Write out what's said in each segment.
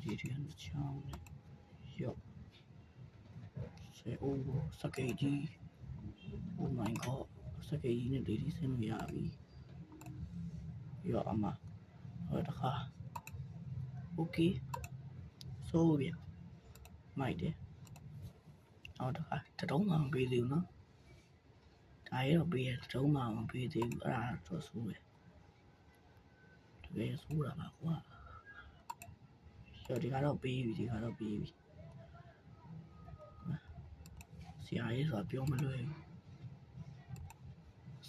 ဒီထန်ချောင်းနဲ့ရော့ဆေအိုးစကေကြီး Oh my god စကေကြီးနဲ့လေးဆင်းလို့ရပြီရော့အမဟောတခါ okay ဆိုဗျမိုက်တယ်အော်တခါတတုံးမှမပေးသေးဘူးနော်ဒါရတော့ပေးရတတုံးမှမပေးသေးဘူးအဲ့ဒါတော့ဆိုးတယ်တကယ်ဆိုးတာပါကွာရော့ဒီကတော့ပေးပြီဆရာကြီးဆိုတာပြောမလွယ်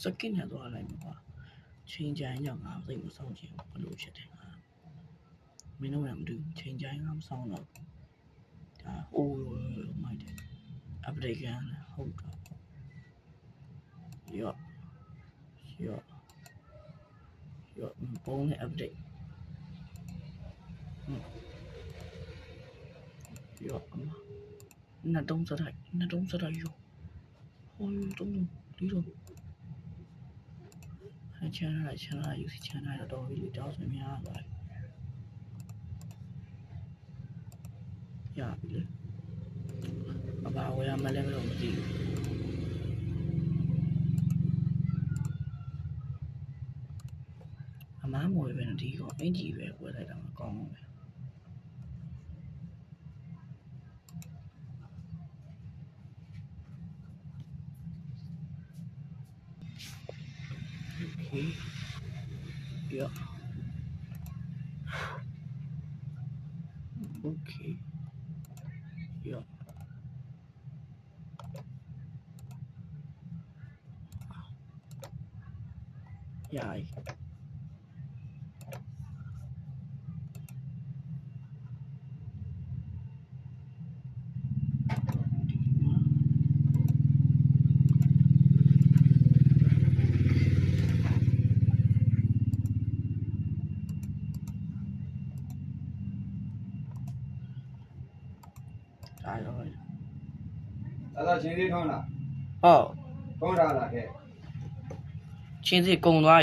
စကစ်နဲ့သွားလိုက်မှာကွာချိန်ကြိုင်ရောက်ငါသိမဆောင်ချင်ဘလို့ဖြစ်တယ်ငါမင်းတို့ကမတူချိန်ကြိုင်ငါမဆောင်တော့ဒါအိုးမိုက်တယ် update ကန်ဟုတ်တော့ရော့ပုံးနဲ့ update ရော့နှစ်တုံးစတိုက်ရောဟိုတုံးဒီတော့ချမ်းလာယူစီချမ်းလာတော့ဒီတောင်းဆိုများသွားရပြီလေအဘာဝရမလဲမလို့မသိဘူးအမားမွေပဲဒီကအင်ကြီးပဲဝယ်လိုက်တာမကောင်းဘူးပဲOkay. Yeah. Okay. Yeah. Yeah. Rồi. Là chiến sĩ không nào? Chiến sĩ cùng thôi.